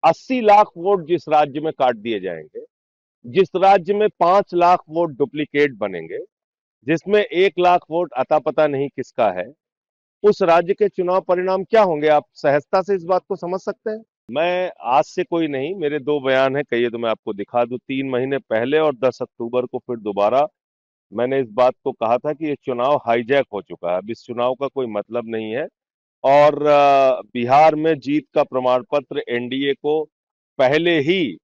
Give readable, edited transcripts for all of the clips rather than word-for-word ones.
80 lakh vote जिस राज्य में काट दिए जाएंगे, जिस राज्य में 5 लाख वोट डुप्लीकेट बनेंगे, जिसमें 1 लाख वोट अता पता नहीं किसका है, उस राज्य के चुनाव परिणाम क्या होंगे? आप सहजता से इस बात को समझ सकते हैं। मैं आज से कोई नहीं, मेरे दो बयान हैं, कहिए तो मैं आपको दिखा दूं। 3 महीने पहले और 10 अक्टूबर को फिर दोबारा मैंने इस बात को कहा था कि ये चुनाव हाईजैक हो चुका है, अब इस चुनाव का कोई मतलब नहीं है। और बिहार में जीत का प्रमाण पत्र एनडीए को पहले ही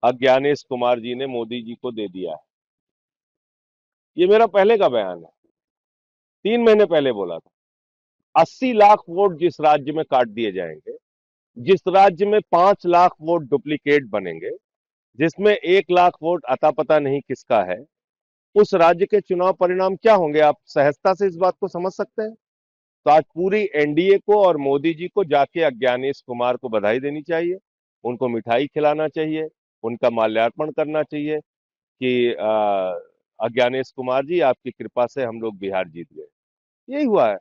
अज्ञानेश कुमार जी ने मोदी जी को दे दिया है। ये मेरा पहले का बयान है, 3 महीने पहले बोला था। 80 लाख वोट जिस राज्य में काट दिए जाएंगे, जिस राज्य में 5 लाख वोट डुप्लीकेट बनेंगे, जिसमें 1 लाख वोट अता पता नहीं किसका है, उस राज्य के चुनाव परिणाम क्या होंगे? आप सहजता से इस बात को समझ सकते हैं। तो आज पूरी एनडीए को और मोदी जी को जाके अज्ञानेश कुमार को बधाई देनी चाहिए, उनको मिठाई खिलाना चाहिए, उनका माल्यार्पण करना चाहिए कि अज्ञानेश कुमार जी, आपकी कृपा से हम लोग बिहार जीत गए। यही हुआ है।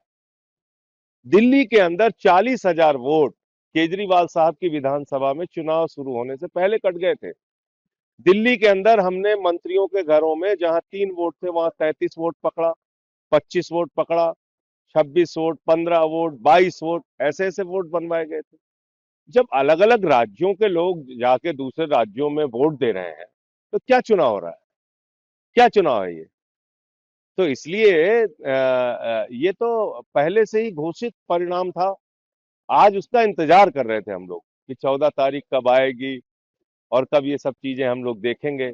दिल्ली के अंदर 40,000 वोट केजरीवाल साहब की विधानसभा में चुनाव शुरू होने से पहले कट गए थे। दिल्ली के अंदर हमने मंत्रियों के घरों में जहां 3 वोट थे, वहां 33 वोट पकड़ा, 25 वोट पकड़ा, 26 वोट, 15 वोट, 22 वोट, ऐसे ऐसे वोट बनवाए गए थे। जब अलग अलग राज्यों के लोग जाके दूसरे राज्यों में वोट दे रहे हैं, तो क्या चुनाव हो रहा है? क्या चुनाव है ये? तो इसलिए ये तो पहले से ही घोषित परिणाम था। आज उसका इंतजार कर रहे थे हम लोग कि 14 तारीख कब आएगी और कब ये सब चीजें हम लोग देखेंगे।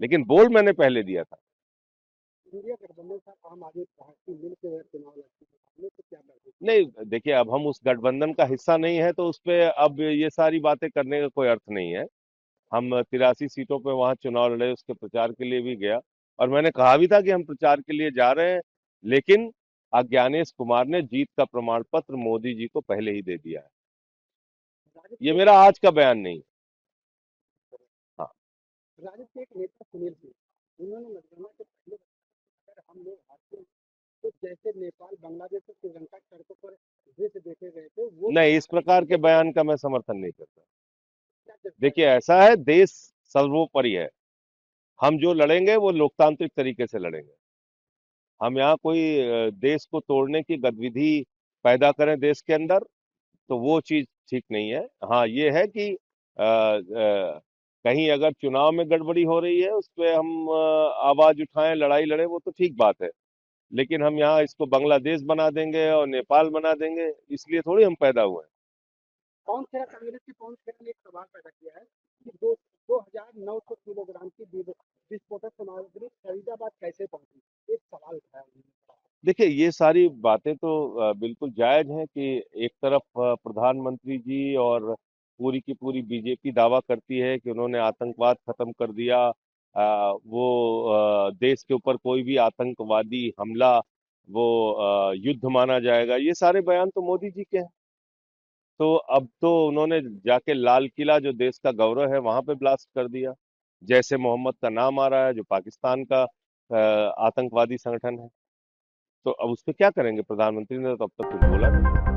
लेकिन बोल मैंने पहले दिया था। इंडिया गठबंधन साहब आम आदमी पार्टी मिल के चुनाव लड़ती है, हमें तो क्या लगे? नहीं, देखिए, अब हम उस गठबंधन का हिस्सा नहीं है, तो उस पे अब ये सारी बातें करने का कोई अर्थ नहीं है। हम 83 सीटों पे वहां चुनाव लड़े, उसके प्रचार के लिए भी गया, और मैंने कहा भी था कि हम प्रचार के लिए जा रहे हैं। लेकिन अज्ञानेश कुमार ने जीत का प्रमाण पत्र मोदी जी को पहले ही दे दिया है। राजद ये के मेरा आज का बयान नहीं है। हाँ। राजद के एक नेता सुनील सिंह, उन्होंने मतगणना के पहले बताया, अगर हम लोग हारते हैं, तो जैसे नेपाल, बांग्लादेश और श्रीलंका की सड़कों पर दृश्य देखे गए थे, वो नहीं, इस बिहार में प्रकार के दिखेंगे। तो बयान का मैं समर्थन नहीं करता। क्या चर्चा देखिए, है? ऐसा है, देश सर्वोपरि है। हम जो लड़ेंगे वो लोकतांत्रिक तरीके से लड़ेंगे। हम यहाँ कोई देश को तोड़ने की गतिविधि पैदा करें देश के अंदर, तो वो चीज ठीक नहीं है। हाँ, ये है कि कहीं अगर चुनाव में गड़बड़ी हो रही है, उस पे हम आवाज उठाएं, लड़ाई लड़ें, वो तो ठीक बात है। लेकिन हम यहाँ इसको बांग्लादेश बना देंगे और नेपाल बना देंगे, इसलिए थोड़ी हम पैदा हुए हैं। कौन खेरा कांग्रेस के कौन खेरा ने एक सवाल पैदा किया है कि 2,900 किलोग्राम की विस्फोटक सामग्री फरीदाबाद कैसे पहुंची? एक सवाल उठाया उन्होंने। देखिए, ये सारी बातें तो बिल्कुल जायज हैं कि एक तरफ प्रधानमंत्री जी और पूरी की पूरी बीजेपी दावा करती है कि उन्होंने आतंकवाद खत्म कर दिया। वो देश के ऊपर कोई भी आतंकवादी हमला वो युद्ध माना जाएगा। ये सारे बयान तो मोदी जी के हैं। तो अब तो उन्होंने जाके लाल किला, जो देश का गौरव है, वहां पे ब्लास्ट कर दिया। जैसे मोहम्मद का नाम आ रहा है, जो पाकिस्तान का आतंकवादी संगठन है। तो अब उस पे क्या करेंगे? प्रधानमंत्री ने तो अब तक कुछ बोला नहीं।